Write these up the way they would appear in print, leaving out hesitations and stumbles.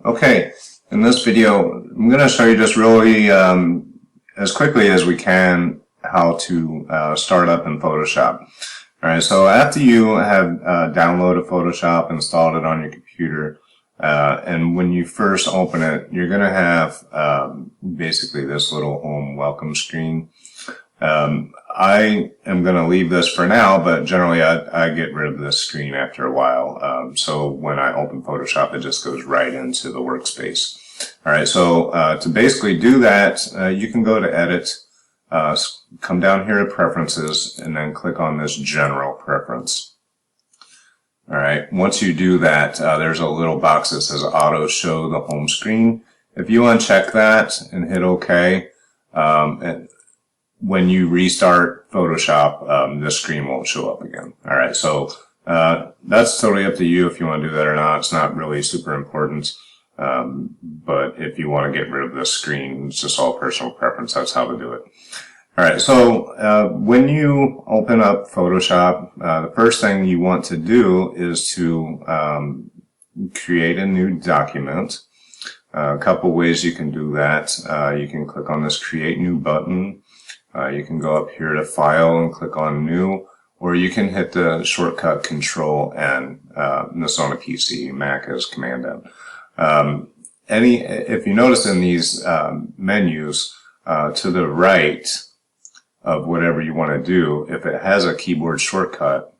Okay, in this video, I'm going to show you just really as quickly as we can how to start up in Photoshop. Alright, so after you have downloaded Photoshop, installed it on your computer, and when you first open it, you're going to have basically this little home welcome screen. I am going to leave this for now, but generally I get rid of this screen after a while. So when I open Photoshop, it just goes right into the workspace. Alright, so to basically do that, you can go to Edit, come down here to Preferences, and then click on this General Preference. Alright, once you do that, there's a little box that says Auto Show the Home Screen. If you uncheck that and hit OK, when you restart Photoshop, the screen won't show up again. Alright, so that's totally up to you if you want to do that or not. It's not really super important. But if you want to get rid of this screen, it's just all personal preference. That's how to do it. Alright, so when you open up Photoshop, the first thing you want to do is to create a new document. A couple ways you can do that. You can click on this Create New button. You can go up here to File and click on New, or you can hit the shortcut Control N. This is on a PC, Mac is Command N. If you notice in these menus, to the right of whatever you want to do, if it has a keyboard shortcut,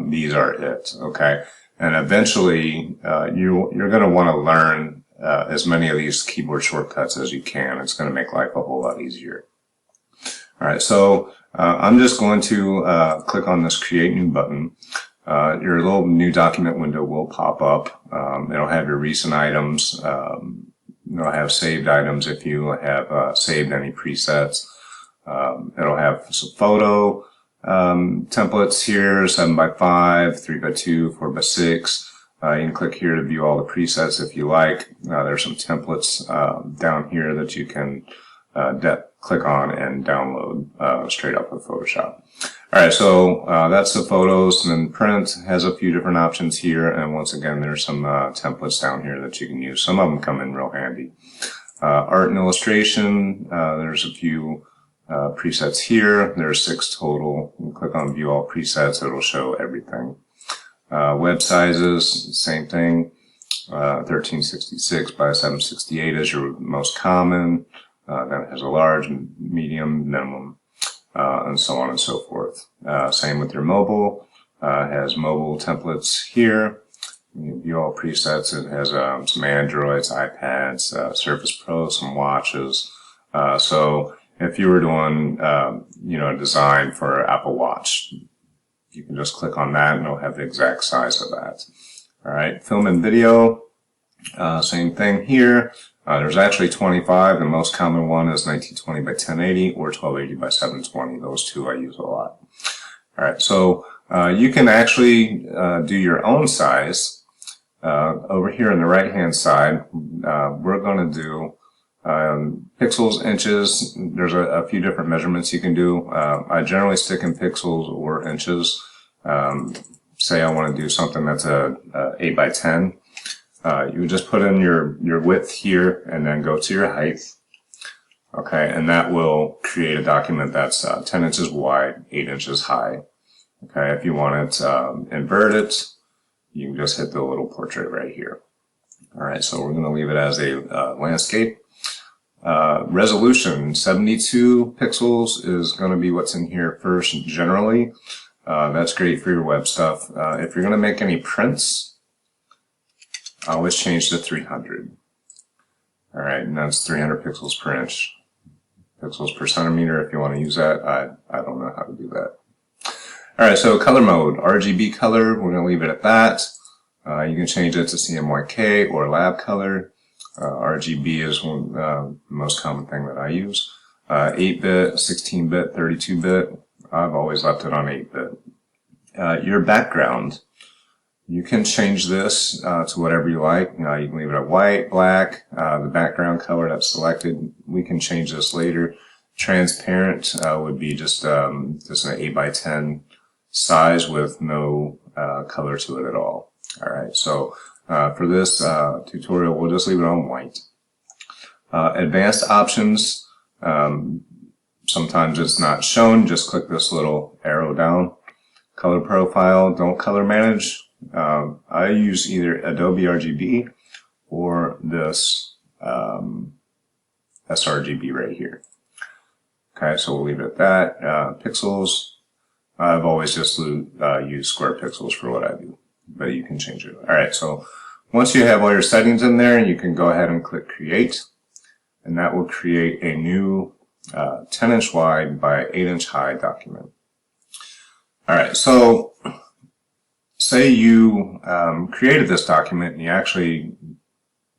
these are it, okay? And eventually, you're going to want to learn as many of these keyboard shortcuts as you can. It's going to make life a whole lot easier. Alright, so I'm just going to click on this Create New button. Your little new document window will pop up. It'll have your recent items. It'll have saved items if you have saved any presets. It'll have some photo templates here, 7x5, 3x2, 4x6. You can click here to view all the presets if you like. There's some templates down here that you can click on and download straight up with Photoshop. Alright, so that's the photos, and then print has a few different options here, and once again there's some templates down here that you can use. Some of them come in real handy. Art and illustration, there's a few presets here. There's 6 total. You can click on View All Presets, it'll show everything. Web sizes, same thing. 1366 by 768 is your most common. Then it has a large, medium, minimum, and so on and so forth. Same with your mobile. It has mobile templates here. You view all presets. It has some Androids, iPads, Surface Pro, some watches. So if you were doing, a design for Apple Watch, you can just click on that and it'll have the exact size of that. All right, film and video. Same thing here. There's actually 25. The most common one is 1920 by 1080 or 1280 by 720. Those two I use a lot. Alright, so you can actually do your own size. Over here on the right hand side, we're going to do pixels, inches. There's a few different measurements you can do. I generally stick in pixels or inches. Say I want to do something that's a 8 by 10. You would just put in your width here and then go to your height. Okay, and that will create a document that's 10 inches wide, 8 inches high. Okay, if you want it inverted, you can just hit the little portrait right here. Alright, so we're going to leave it as a landscape. Resolution, 72 pixels is going to be what's in here first generally. That's great for your web stuff. If you're going to make any prints, I always change to 300. Alright, and that's 300 pixels per inch. Pixels per centimeter, if you want to use that. I don't know how to do that. Alright, so color mode, RGB color, we're going to leave it at that. You can change it to CMYK or lab color. RGB is the most common thing that I use. 8-bit, 16-bit, 32-bit. I've always left it on 8-bit. Your background. You can change this to whatever you like. You can leave it at white, black, the background color that's selected. We can change this later. Transparent would be just an 8 by 10 size with no color to it at all. Alright, so For this tutorial, we'll just leave it on white. Advanced options, sometimes it's not shown. Just click this little arrow down. Color profile, don't color manage. I use either Adobe RGB or this sRGB right here. Okay, so we'll leave it at that. Pixels, I've always just used square pixels for what I do, but you can change it. Alright, so once you have all your settings in there, you can go ahead and click Create, and that will create a new 10-inch wide by 8-inch high document. Alright, so say you created this document and you actually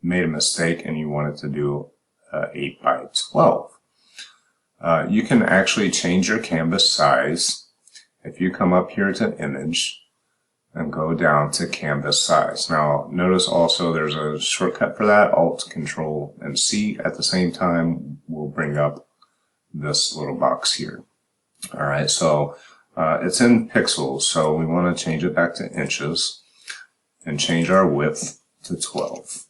made a mistake and you wanted to do 8 by 12. You can actually change your canvas size if you come up here to Image and go down to Canvas Size. Now notice also there's a shortcut for that. Alt, Control, and C at the same time will bring up this little box here. Alright, so it's in pixels, so we want to change it back to inches and change our width to 12.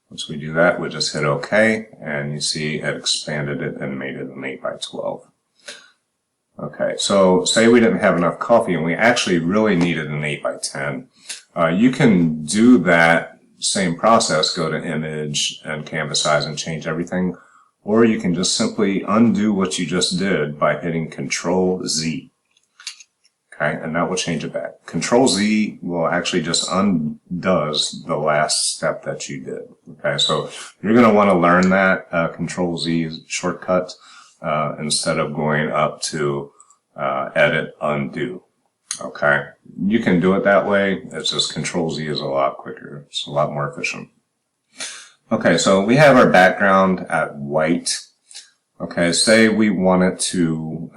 Once we do that, we just hit OK, and you see it expanded it and made it an 8 by 12. Okay, so say we didn't have enough coffee and we actually really needed an 8 by 10. You can do that same process, go to Image and Canvas Size and change everything, or you can just simply undo what you just did by hitting Control Z. Okay, and that will change it back. Control Z will actually just undoes the last step that you did. Okay, so you're going to want to learn that Control Z shortcut instead of going up to Edit, Undo. Okay, you can do it that way. It's just Control Z is a lot quicker. It's a lot more efficient. Okay, so we have our background at white. Okay, say we wanted to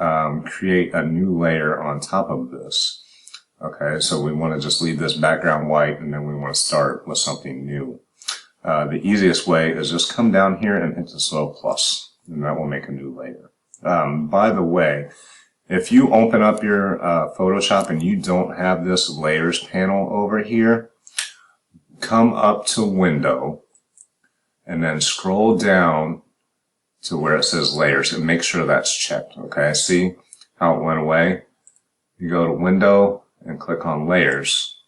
create a new layer on top of this. Okay, so we want to just leave this background white and then we want to start with something new. The easiest way is just come down here and hit this little plus, and that will make a new layer. By the way, if you open up your Photoshop and you don't have this layers panel over here, come up to Window and then scroll down to where it says layers and make sure that's checked. Okay, see how it went away? You go to Window and click on Layers.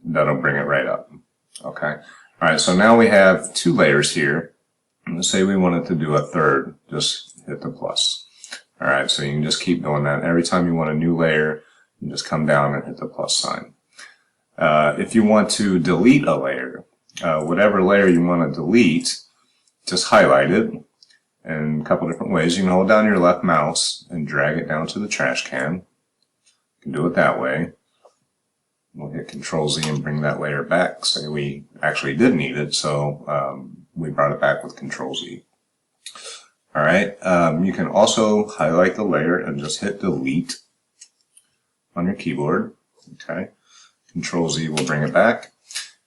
That'll bring it right up. Okay, alright, so now we have 2 layers here. Let's say we wanted to do a third, just hit the plus. Alright, so you can just keep doing that. Every time you want a new layer, you just come down and hit the plus sign. If you want to delete a layer, whatever layer you want to delete, just highlight it. In a couple different ways. You can hold down your left mouse and drag it down to the trash can. You can do it that way. We'll hit Control Z and bring that layer back. Say we actually did need it, so we brought it back with Control Z. Alright, you can also highlight the layer and just hit Delete on your keyboard. Okay, Control Z will bring it back.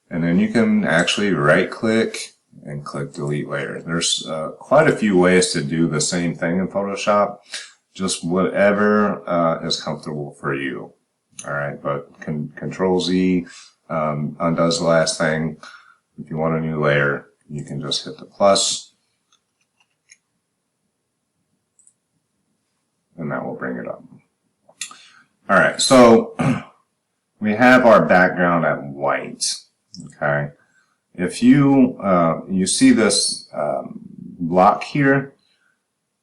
And then you can actually right click and click Delete Layer. There's quite a few ways to do the same thing in Photoshop. Just whatever is comfortable for you. Alright, but Control Z undoes the last thing. If you want a new layer, you can just hit the plus, and that will bring it up. Alright, so we have our background at white. Okay. If you you see this block here,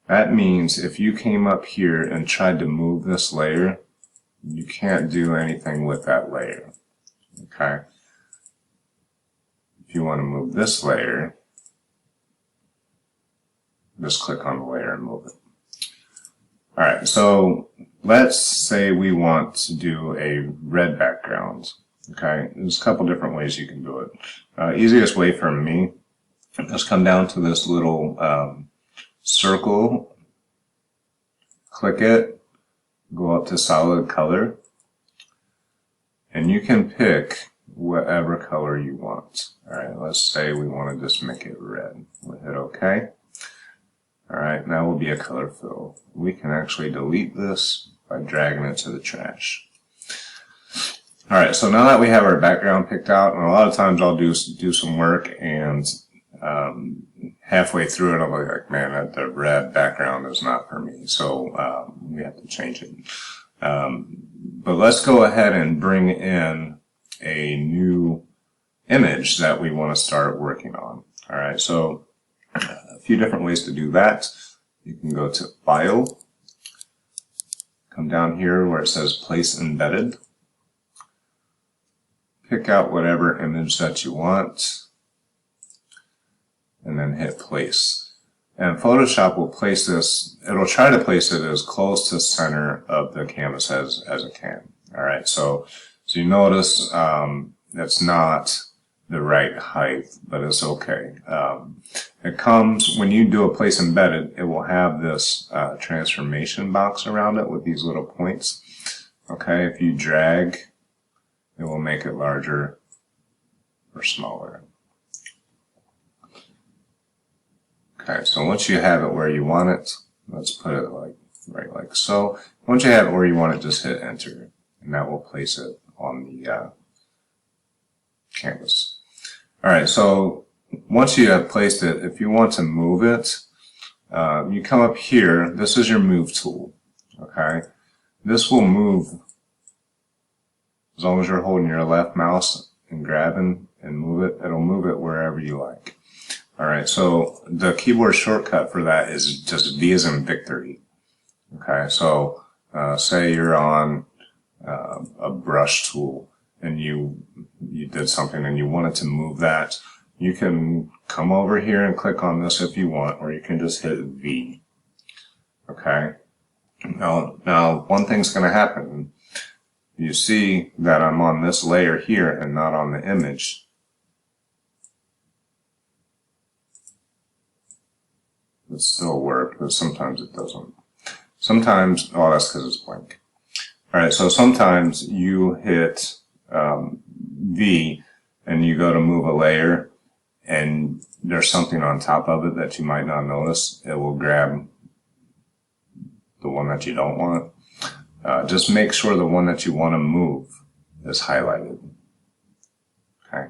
that means if you came up here and tried to move this layer, you can't do anything with that layer. Okay. If you want to move this layer, just click on the layer and move it. Alright, so let's say we want to do a red background. Okay, there's a couple different ways you can do it. Easiest way for me, just come down to this little circle, click it, go up to solid color, and you can pick whatever color you want. Alright, let's say we want to just make it red. We'll hit OK. Alright, now will be a color fill. We can actually delete this by dragging it to the trash. Alright, so now that we have our background picked out, and a lot of times I'll do some work and halfway through it I'll be like, man, the red background is not for me, so we have to change it. But let's go ahead and bring in a new image that we want to start working on. Alright, so a few different ways to do that. You can go to File, come down here where it says Place Embedded. Pick out whatever image that you want, and then hit place. And Photoshop will place this, it'll try to place it as close to center of the canvas as it can. Alright, so you notice it's not the right height, but it's okay. It comes, when you do a place embedded, it will have this transformation box around it with these little points. Okay, if you drag, it will make it larger or smaller. Okay, so once you have it where you want it, let's put it right like so. Once you have it where you want it, just hit enter, and that will place it on the canvas. Alright, so once you have placed it, if you want to move it, you come up here, this is your move tool. Okay, this will move as long as you're holding your left mouse and grabbing and move it, it'll move it wherever you like. Alright, so the keyboard shortcut for that is just V as in victory. Okay, so say you're on a brush tool and you did something and you wanted to move that, you can come over here and click on this if you want, or you can just hit V. Okay, now one thing's going to happen. You see that I'm on this layer here and not on the image. It still works, but sometimes it doesn't. Sometimes, oh, that's because it's blank. Alright, so sometimes you hit V and you go to move a layer and there's something on top of it that you might not notice. It will grab the one that you don't want. Just make sure the one that you want to move is highlighted. Okay.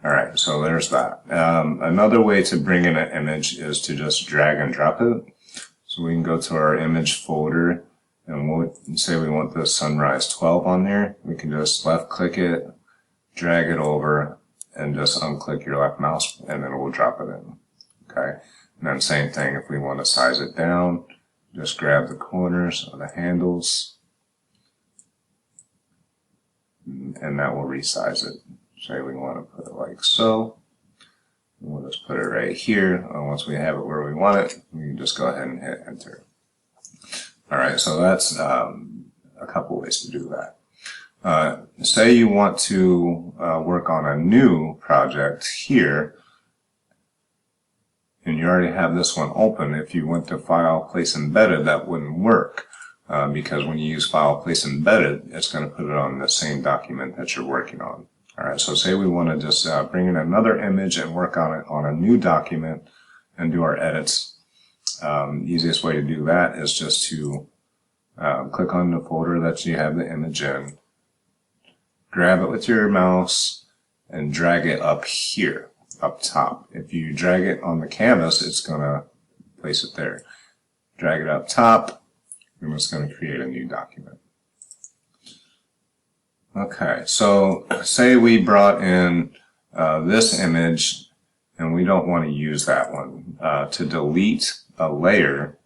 Alright, so there's that. Another way to bring in an image is to just drag and drop it. So we can go to our image folder and we'll say we want the sunrise 12 on there. We can just left click it, drag it over, and just unclick your left mouse and then we'll drop it in. Okay. And then same thing if we want to size it down. Just grab the corners of the handles and that will resize it. Say we want to put it like so. We'll just put it right here. And once we have it where we want it, we can just go ahead and hit enter. Alright, so that's a couple ways to do that. Say you want to work on a new project here, and you already have this one open. If you went to File, Place Embedded, that wouldn't work because when you use File, Place Embedded, it's going to put it on the same document that you're working on. Alright, so say we want to just bring in another image and work on it on a new document and do our edits. The easiest way to do that is just to click on the folder that you have the image in, grab it with your mouse, and drag it up here, up top. If you drag it on the canvas, it's going to place it there. Drag it up top, and it's going to create a new document. Okay, so say we brought in this image and we don't want to use that one. To delete a layer,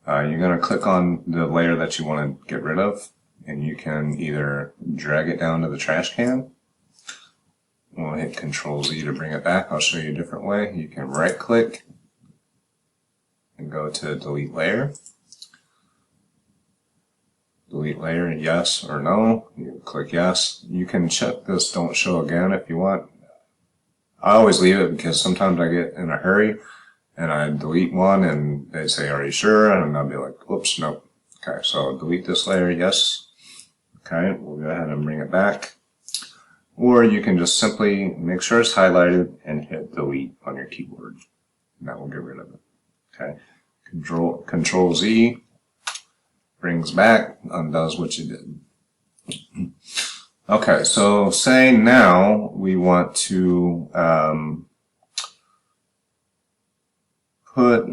you're going to click on the layer that you want to get rid of, and you can either drag it down to the trash can. We'll hit Control Z to bring it back. I'll show you a different way. You can right click and go to delete layer. Delete layer, yes or no. You click yes. You can check this don't show again if you want. I always leave it because sometimes I get in a hurry and I delete one and they say, are you sure? And I'll be like, whoops, nope. Okay, so delete this layer, yes. Okay, we'll go ahead and bring it back. Or you can just simply make sure it's highlighted and hit delete on your keyboard. And that will get rid of it. Okay, Control Z brings back, undoes what you did. Okay, so say now we want to put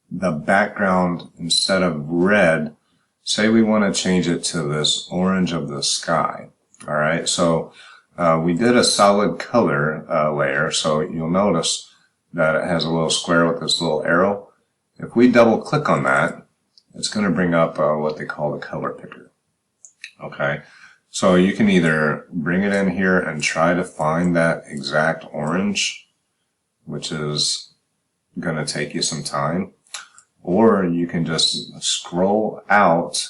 the background, instead of red, say we want to change it to this orange of the sky. All right, so we did a solid color layer, so you'll notice that it has a little square with this little arrow. If we double click on that, it's going to bring up what they call the color picker. Okay, so you can either bring it in here and try to find that exact orange, which is going to take you some time, or you can just scroll out,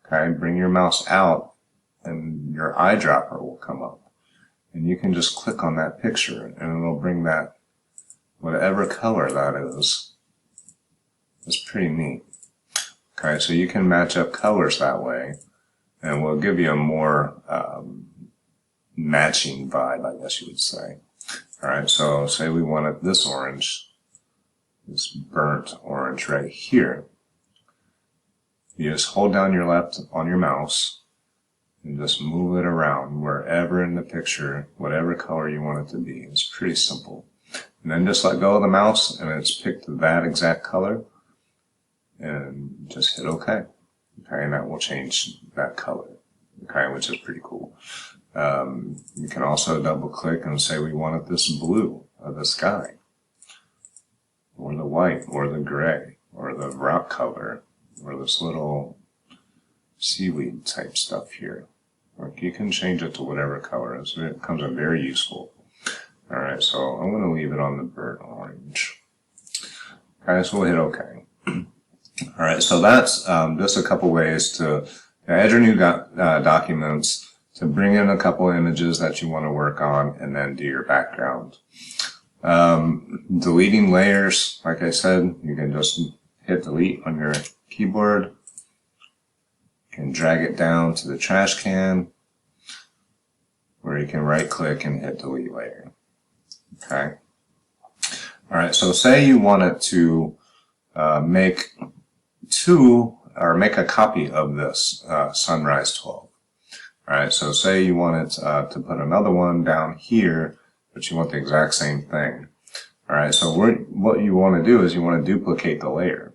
okay, bring your mouse out, and your eyedropper will come up. And you can just click on that picture, and it'll bring that, whatever color that is. It's pretty neat. Okay, so you can match up colors that way, and we'll give you a more matching vibe, I guess you would say. All right, so say we wanted this orange, this burnt orange right here. You just hold down your left on your mouse and just move it around wherever in the picture, whatever color you want it to be. It's pretty simple. And then just let go of the mouse and it's picked that exact color, and just hit OK. Okay, and that will change that color, okay, which is pretty cool. You can also double click and say we wanted this blue of the sky, or the white, or the gray, or the rock color, or this little seaweed type stuff here. Like, you can change it to whatever color. It becomes very useful. Alright, so I'm going to leave it on the burnt orange. Okay, so we'll hit OK. Alright, so that's just a couple ways to add your new documents, to bring in a couple images that you want to work on, and then do your background. Deleting layers, like I said, you can just hit delete on your keyboard. You can drag it down to the trash can, or you can right click and hit delete layer. Okay. Alright, so say you wanted to make a copy of this Sunrise 12. Alright, so say you wanted to put another one down here, but you want the exact same thing. Alright, so what you want to do is you want to duplicate the layer.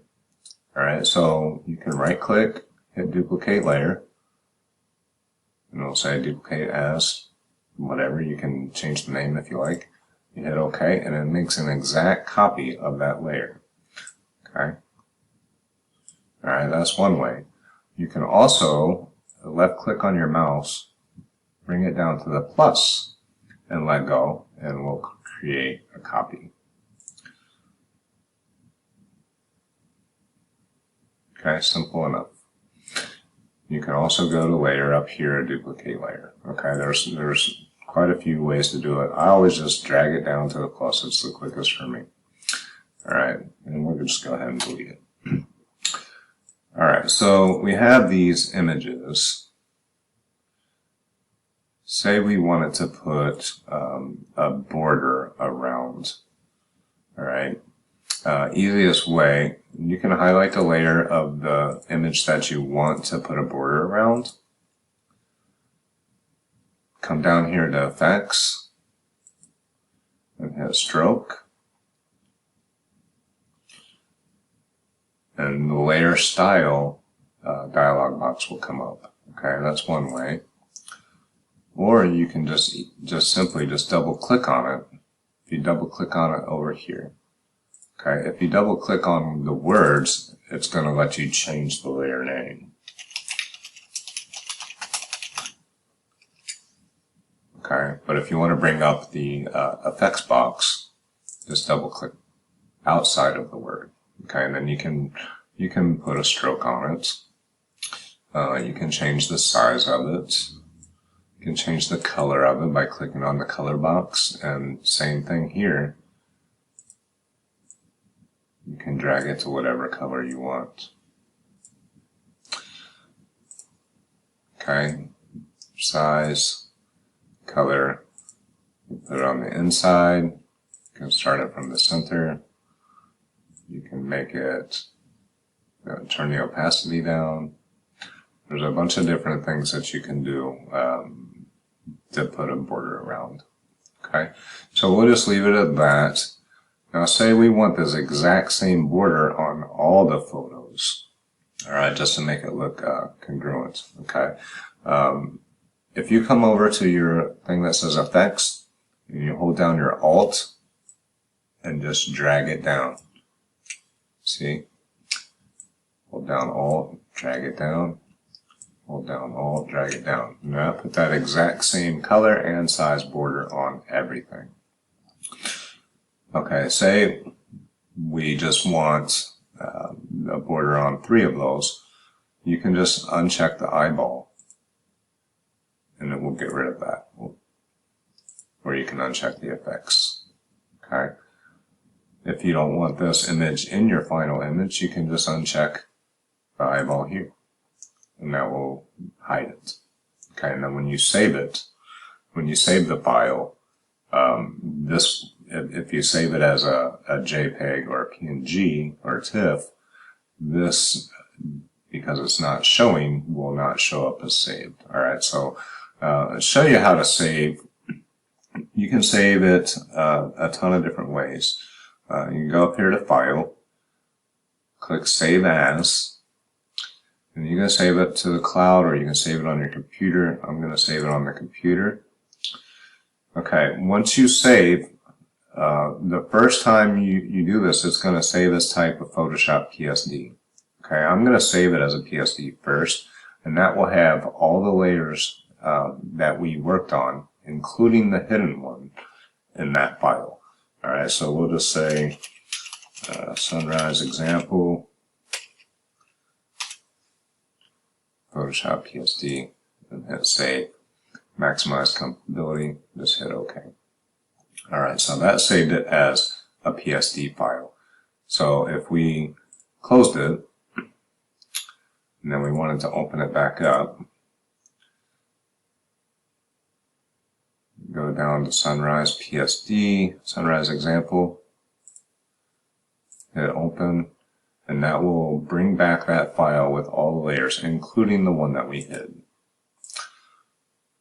Alright, so you can right click, hit duplicate layer, and it'll say duplicate as whatever. You can change the name if you like. You hit OK, and it makes an exact copy of that layer. Okay. Alright, that's one way. You can also left click on your mouse, bring it down to the plus, and let go, and we'll create a copy. Okay, simple enough. You can also go to layer up here, duplicate layer. Okay, there's quite a few ways to do it. I always just drag it down to the plus. It's the quickest for me. Alright, and we'll just go ahead and delete it. Alright, so we have these images. Say we wanted to put a border around. Alright, easiest way, you can highlight the layer of the image that you want to put a border around. Come down here to Effects and hit Stroke. And the Layer Style dialog box will come up. Okay, that's one way. Or you can just simply double click on it. If you double click on it over here. Okay, if you double click on the words, it's going to let you change the layer name. Okay, but if you want to bring up the effects box, just double click outside of the word. Okay, and then you can put a stroke on it. You can change the size of it. You can change the color of it by clicking on the color box, and same thing here. You can drag it to whatever color you want. Okay, size, color, you put it on the inside. You can start it from the center. You can make it, turn the opacity down. There's a bunch of different things that you can do to put a border around. Okay, so we'll just leave it at that. Now say we want this exact same border on all the photos. All right, just to make it look congruent. Okay, if you come over to your thing that says Effects, and you hold down your Alt and just drag it down. See? Hold down Alt, drag it down. Hold down Alt, drag it down. Now put that exact same color and size border on everything. Okay, say we just want a border on 3 of those. You can just uncheck the eyeball and it will get rid of that. Or you can uncheck the effects. Okay. If you don't want this image in your final image, you can just uncheck the eyeball here. And that will hide it. Okay, and then when you save it, when you save the file, if you save it as a JPEG or a PNG or a TIFF, this, because it's not showing, will not show up as saved. Alright, so I'll show you how to save. You can save it a ton of different ways. You can go up here to File, click Save As, and you can save it to the cloud or you can save it on your computer. I'm going to save it on the computer. Okay, once you save, the first time you do this, it's going to save as type of Photoshop PSD. Okay, I'm going to save it as a PSD first, and that will have all the layers that we worked on, including the hidden one, in that file. Alright, so we'll just say sunrise example, Photoshop PSD, and hit save. Maximize comfortability, just hit OK. Alright, so that saved it as a PSD file. So if we closed it, and then we wanted to open it back up, go down to Sunrise PSD, Sunrise Example, hit Open, and that will bring back that file with all the layers, including the one that we hid.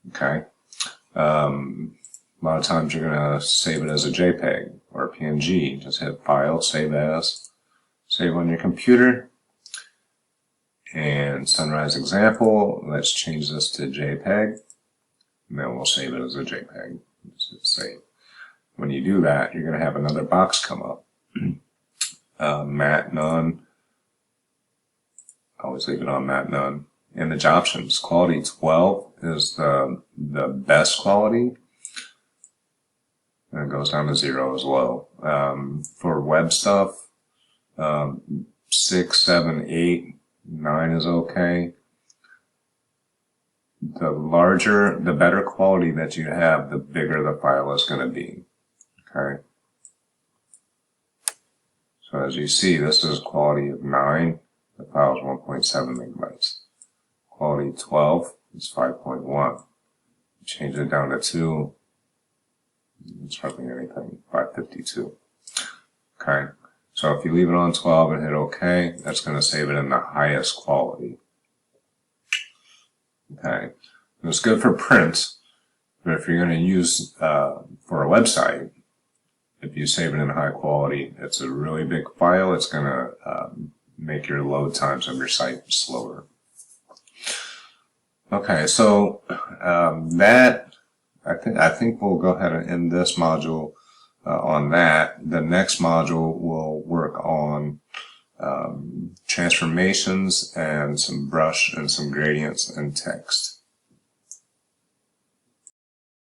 Okay. A lot of times you're going to save it as a JPEG or a PNG. Just hit File, Save As, save on your computer, and Sunrise Example. Let's change this to JPEG, and then we'll save it as a JPEG. Just hit Save. When you do that, you're going to have another box come up. Matte None. Always leave it on Matte None. Image options. Quality 12 is the best quality. And it goes down to 0 as well. For web stuff, 6, 7, 8, 9 is okay. The better quality that you have, the bigger the file is going to be. Okay. So as you see, this is quality of 9. The file is 1.7 megabytes. Quality 12 is 5.1. Change it down to 2. It's hardly anything. 552. Okay. So if you leave it on 12 and hit OK, that's going to save it in the highest quality. Okay. And it's good for print, but if you're going to use for a website, if you save it in high quality, it's a really big file. It's going to make your load times of your site slower. Okay, so I think we'll go ahead and end this module on that. The next module will work on transformations and some brush and some gradients and text.